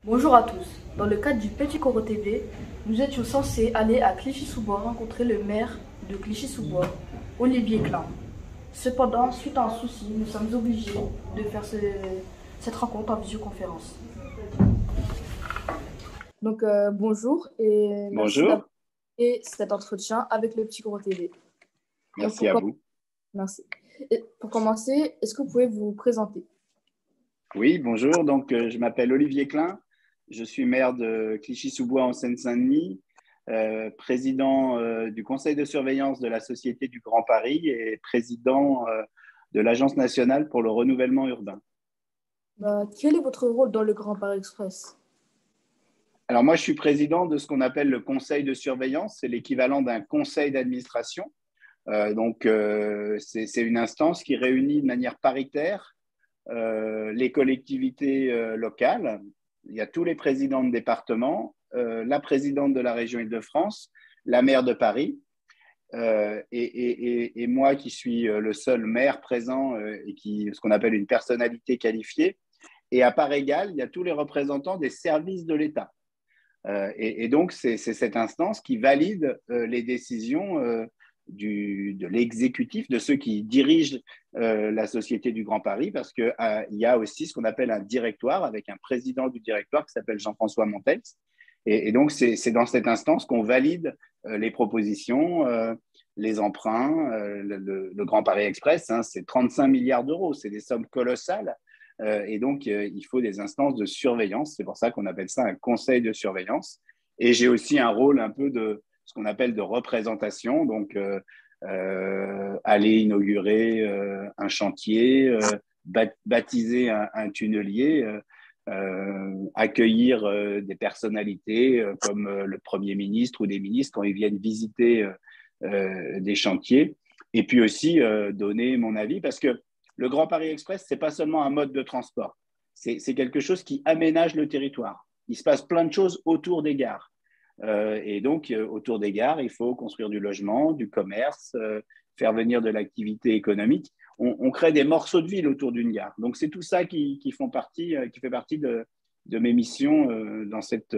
Bonjour à tous. Dans le cadre du Petit Coro TV, nous étions censés aller à Clichy-sous-Bois rencontrer le maire de Clichy-sous-Bois, Olivier Klein. Cependant, suite à un souci, nous sommes obligés de faire cette rencontre en visioconférence. Donc, bonjour et merci Bonjour, d'avoir fait cet entretien avec le Petit Coro TV. Donc, merci à vous. merci. Et pour commencer, est-ce que vous pouvez vous présenter? Oui, bonjour. Donc, je m'appelle Olivier Klein. Je suis maire de Clichy-sous-Bois en Seine-Saint-Denis, président du conseil de surveillance de la Société du Grand Paris et président de l'Agence nationale pour le renouvellement urbain. Quel est votre rôle dans le Grand Paris Express? Alors, moi, je suis président de ce qu'on appelle le conseil de surveillance. C'est l'équivalent d'un conseil d'administration. C'est une instance qui réunit de manière paritaire les collectivités locales. Il y a tous les présidents de département, la présidente de la région Île-de-France, la maire de Paris, et moi qui suis le seul maire présent et ce qu'on appelle une personnalité qualifiée. Et à part égale, il y a tous les représentants des services de l'État. Donc, c'est cette instance qui valide les décisions de l'exécutif, de ceux qui dirigent la Société du Grand Paris, parce qu'il y a aussi ce qu'on appelle un directoire, avec un président du directoire qui s'appelle Jean-François Montels. Donc, c'est dans cette instance qu'on valide les propositions, les emprunts, le Grand Paris Express, hein, c'est 35 milliards d'euros, c'est des sommes colossales. Il faut des instances de surveillance. C'est pour ça qu'on appelle ça un conseil de surveillance. Et j'ai aussi un rôle un peu de ce qu'on appelle de représentation. Donc, aller inaugurer un chantier, baptiser un tunnelier, accueillir des personnalités comme le Premier ministre ou des ministres quand ils viennent visiter des chantiers. Et puis aussi donner mon avis parce que le Grand Paris Express, ce n'est pas seulement un mode de transport, c'est quelque chose qui aménage le territoire. Il se passe plein de choses autour des gares. Autour des gares, il faut construire du logement, du commerce, faire venir de l'activité économique. On crée des morceaux de ville autour d'une gare. Donc, c'est tout ça qui fait partie de mes missions dans cette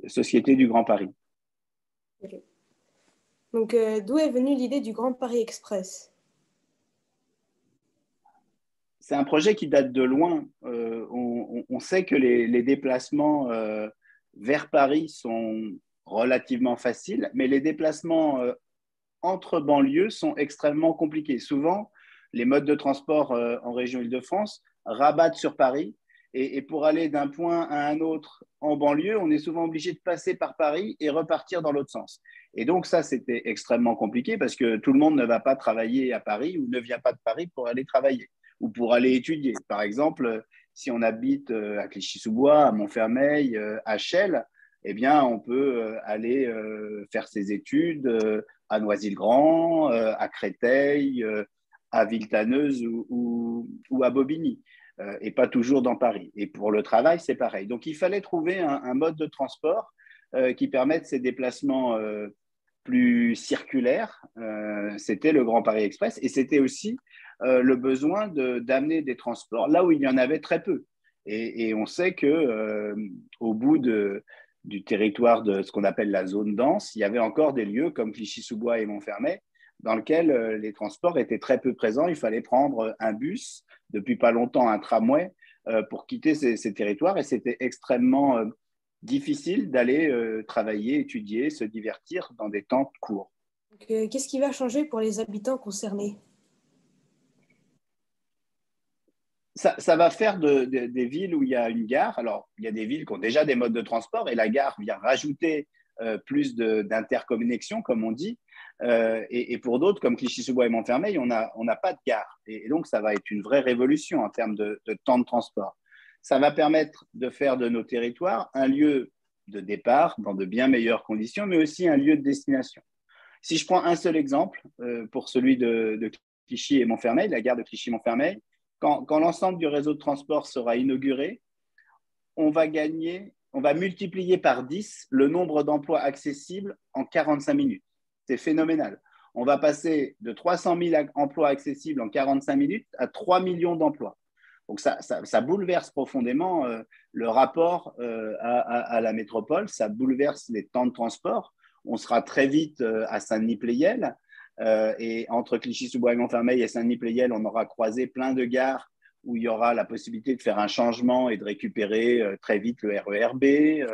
Société du Grand Paris. Okay. Donc, d'où est venue l'idée du Grand Paris Express? C'est un projet qui date de loin. On sait que les déplacements vers Paris sont relativement faciles, mais les déplacements entre banlieues sont extrêmement compliqués. Souvent, les modes de transport en région Île-de-France rabattent sur Paris. Et pour aller d'un point à un autre en banlieue, on est souvent obligé de passer par Paris et repartir dans l'autre sens. Et donc ça, c'était extrêmement compliqué parce que tout le monde ne va pas travailler à Paris ou ne vient pas de Paris pour aller travailler ou pour aller étudier. Par exemple, si on habite à Clichy-sous-Bois, à Montfermeil, à Chelles, eh bien, on peut aller faire ses études à Noisy-le-Grand, à Créteil, à Villetaneuse ou à Bobigny, et pas toujours dans Paris. Et pour le travail, c'est pareil. Donc, il fallait trouver un mode de transport qui permette ces déplacements plus circulaires. C'était le Grand Paris Express et c'était aussi le besoin d'amener des transports là où il y en avait très peu. Et on sait que au bout du territoire de ce qu'on appelle la zone dense, il y avait encore des lieux comme Clichy-sous-Bois et Montfermeil dans lesquels les transports étaient très peu présents. Il fallait prendre un bus, depuis pas longtemps un tramway, pour quitter ces territoires et c'était extrêmement difficile d'aller travailler, étudier, se divertir dans des temps courts. Donc, qu'est-ce qui va changer pour les habitants concernés? Ça va faire des villes où il y a une gare. Alors, il y a des villes qui ont déjà des modes de transport et la gare vient rajouter plus d'interconnexion, comme on dit. Et pour d'autres, comme Clichy-sous-Bois et Montfermeil, on n'a pas de gare. Et donc, ça va être une vraie révolution en termes de temps de transport. Ça va permettre de faire de nos territoires un lieu de départ dans de bien meilleures conditions, mais aussi un lieu de destination. Si je prends un seul exemple, pour celui de Clichy et Montfermeil, la gare de Clichy-Montfermeil, quand l'ensemble du réseau de transport sera inauguré, on va multiplier par 10 le nombre d'emplois accessibles en 45 minutes. C'est phénoménal. On va passer de 300 000 emplois accessibles en 45 minutes à 3 millions d'emplois. Donc, ça bouleverse profondément le rapport à la métropole, ça bouleverse les temps de transport. On sera très vite à Saint-Denis-Pleyel. Et entre Clichy-sous-Bois et Montfermeil et Saint-Denis-Pleyel, on aura croisé plein de gares où il y aura la possibilité de faire un changement et de récupérer très vite le RER B,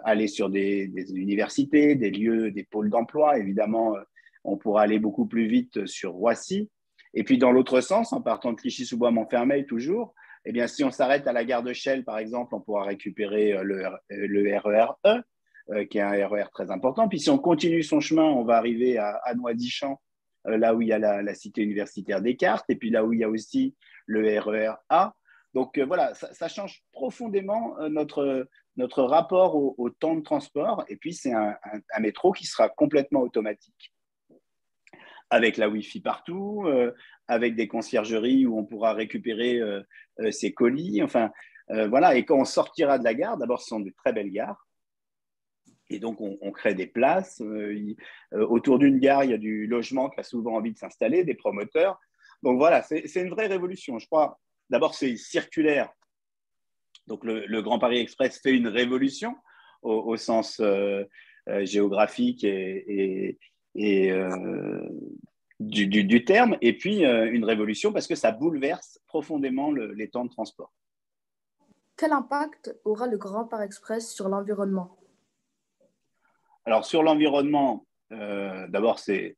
aller sur des universités, des lieux, des pôles d'emploi. Évidemment, on pourra aller beaucoup plus vite sur Roissy. Et puis, dans l'autre sens, en partant de Clichy-sous-Bois-Montfermeil toujours, eh bien, si on s'arrête à la gare de Chelles, par exemple, on pourra récupérer le RER E, qui est un RER très important. Puis, si on continue son chemin, on va arriver à Noisy-Champs, là où il y a la cité universitaire Descartes, et puis là où il y a aussi le RER A. Donc, voilà, ça change profondément notre rapport au temps de transport. Et puis, c'est un métro qui sera complètement automatique, avec la Wi-Fi partout, avec des conciergeries où on pourra récupérer ses colis. Enfin, voilà. Et quand on sortira de la gare, d'abord, ce sont de très belles gares. Et donc, on crée des places. Autour d'une gare, il y a du logement qui a souvent envie de s'installer, des promoteurs. Donc, voilà, c'est une vraie révolution. Je crois, d'abord, c'est circulaire. Donc, le Grand Paris Express fait une révolution au sens géographique et du terme, et puis une révolution parce que ça bouleverse profondément les temps de transport. Quel impact aura le Grand Paris Express sur l'environnement? Alors, sur l'environnement, d'abord, c'est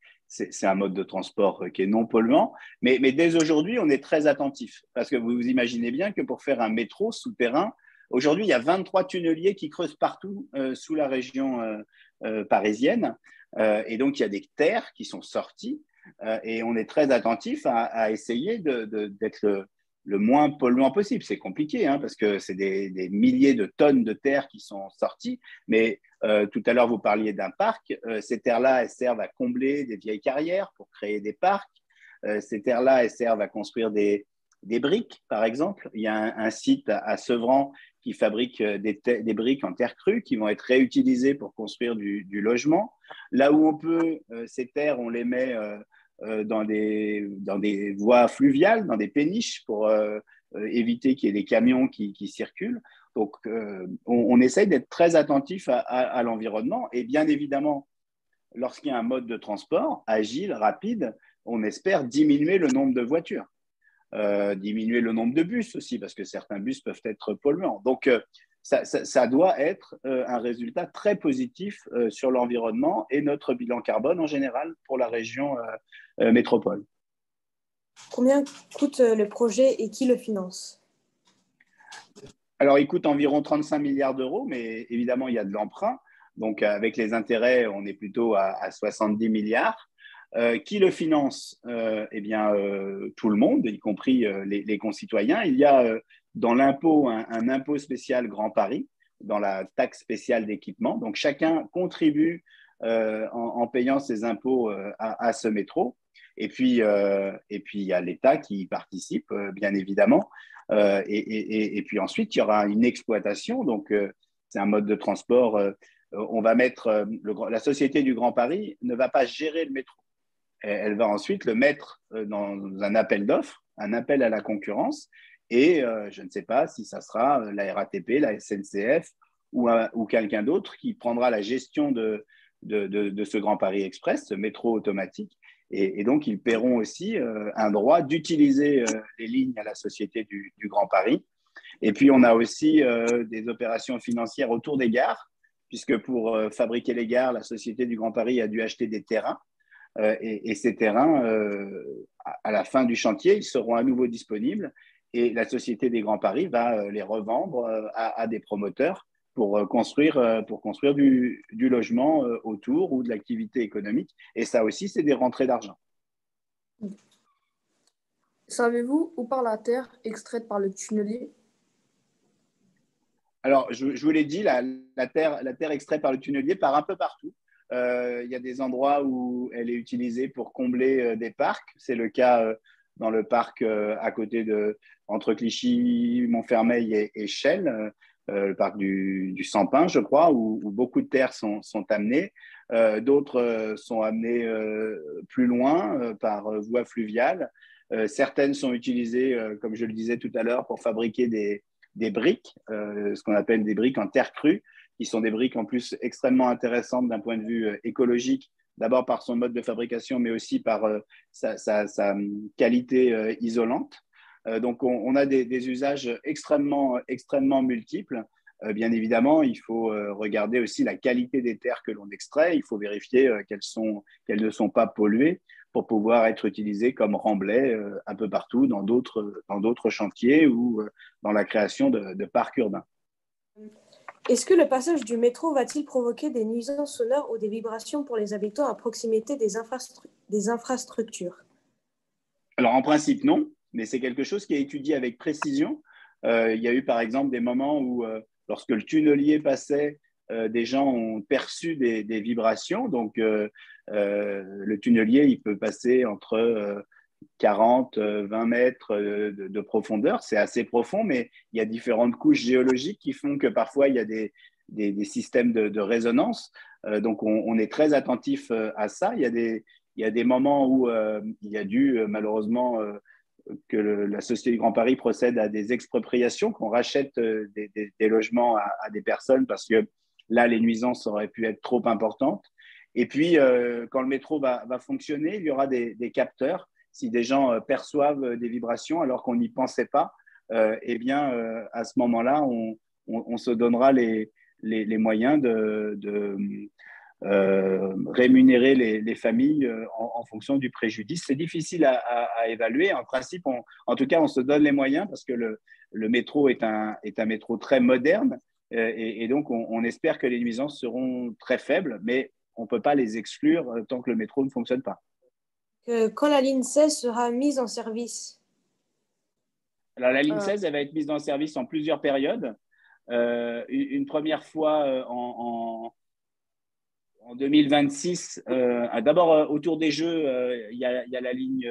un mode de transport qui est non polluant, mais dès aujourd'hui, on est très attentif parce que vous imaginez bien que pour faire un métro souterrain, aujourd'hui, il y a 23 tunneliers qui creusent partout sous la région parisienne. Et donc, il y a des terres qui sont sorties et on est très attentif à essayer d'être le moins polluant possible. C'est compliqué parce que c'est des milliers de tonnes de terre qui sont sorties, mais tout à l'heure, vous parliez d'un parc. Ces terres-là, elles servent à combler des vieilles carrières pour créer des parcs. Ces terres-là, elles servent à construire des briques, par exemple. Il y a un site à Sevran qui fabrique des briques en terre crue qui vont être réutilisées pour construire du logement. Là où on peut, ces terres, on les met dans des voies fluviales, dans des péniches pour éviter qu'il y ait des camions qui circulent. Donc, on essaye d'être très attentif à l'environnement. Et bien évidemment, lorsqu'il y a un mode de transport agile, rapide, on espère diminuer le nombre de voitures, diminuer le nombre de bus aussi, parce que certains bus peuvent être polluants. Donc, ça doit être un résultat très positif sur l'environnement et notre bilan carbone en général pour la région métropole. Combien coûte le projet et qui le finance? Alors, il coûte environ 35 milliards d'euros, mais évidemment, il y a de l'emprunt. Donc, avec les intérêts, on est plutôt à 70 milliards. Qui le finance? Eh bien, tout le monde, y compris les concitoyens. Il y a dans l'impôt un impôt spécial Grand Paris, dans la taxe spéciale d'équipement. Donc, chacun contribue en payant ses impôts à ce métro. Et puis, il y a l'État qui y participe, bien évidemment. Et puis ensuite, il y aura une exploitation. Donc, c'est un mode de transport. On va mettre la Société du Grand Paris ne va pas gérer le métro. Elle va ensuite le mettre dans un appel d'offres, un appel à la concurrence. Et je ne sais pas si ça sera la RATP, la SNCF ou quelqu'un d'autre qui prendra la gestion de ce Grand Paris Express, ce métro automatique. Et donc, ils paieront aussi un droit d'utiliser les lignes à la Société du Grand Paris. Et puis, on a aussi des opérations financières autour des gares, puisque pour fabriquer les gares, la Société du Grand Paris a dû acheter des terrains. Et ces terrains, à la fin du chantier, ils seront à nouveau disponibles. Et la Société des Grands Paris va les revendre à des promoteurs pour construire du logement autour ou de l'activité économique. Et ça aussi, c'est des rentrées d'argent. Savez-vous où part la terre extraite par le tunnelier? Alors, je vous l'ai dit, la terre extraite par le tunnelier part un peu partout. Il y a des endroits où elle est utilisée pour combler des parcs. C'est le cas dans le parc à côté entre Clichy, Montfermeil et Chelles, le parc du Sampin, je crois, où beaucoup de terres sont amenées. D'autres sont amenées plus loin par voie fluviale. Certaines sont utilisées, comme je le disais tout à l'heure, pour fabriquer des briques, ce qu'on appelle des briques en terre crue, qui sont des briques en plus extrêmement intéressantes d'un point de vue écologique, d'abord par son mode de fabrication, mais aussi par sa qualité isolante. Donc, on a des usages extrêmement multiples. Bien évidemment, il faut regarder aussi la qualité des terres que l'on extrait. Il faut vérifier qu'elles ne sont pas polluées pour pouvoir être utilisées comme remblai un peu partout dans d'autres chantiers ou dans la création de parcs urbains. Est-ce que le passage du métro va-t-il provoquer des nuisances sonores ou des vibrations pour les habitants à proximité des infrastructures? Alors, en principe, non, mais c'est quelque chose qui est étudié avec précision. Il y a eu, par exemple, des moments où, lorsque le tunnelier passait, des gens ont perçu des vibrations. Donc, le tunnelier, il peut passer entre 40, 20 mètres de profondeur. C'est assez profond, mais il y a différentes couches géologiques qui font que parfois, il y a des systèmes de résonance. Donc, on est très attentif à ça. Il y a des moments où il y a dû, malheureusement, que la Société du Grand Paris procède à des expropriations, qu'on rachète des logements à des personnes parce que là, les nuisances auraient pu être trop importantes. Et puis, quand le métro va fonctionner, il y aura des capteurs. Si des gens perçoivent des vibrations alors qu'on n'y pensait pas, eh bien, à ce moment-là, on se donnera les moyens de rémunérer les familles en fonction du préjudice. C'est difficile à évaluer. En principe, en tout cas, on se donne les moyens parce que le métro est un métro très moderne et donc on espère que les nuisances seront très faibles, mais on ne peut pas les exclure tant que le métro ne fonctionne pas. Quand la ligne 16 sera mise en service? Alors, la ligne 16, elle va être mise en service en plusieurs périodes. Une première fois en 2026, d'abord autour des Jeux, il y a la ligne,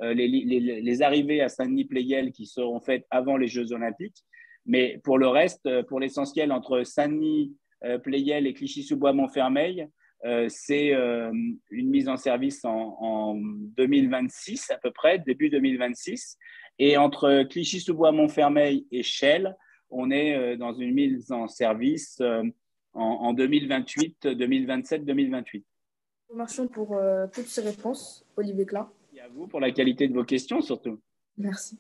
les arrivées à Saint-Denis-Pleyel qui seront faites avant les Jeux Olympiques. Mais pour le reste, pour l'essentiel, entre Saint-Denis, Pleyel et Clichy-sous-Bois-Montfermeil, c'est une mise en service en 2026 à peu près, début 2026. Et entre Clichy-sous-Bois-Montfermeil et Chelles, on est dans une mise en service en 2028, 2027, 2028. Merci pour toutes ces réponses, Olivier Klein. Et à vous pour la qualité de vos questions surtout. Merci.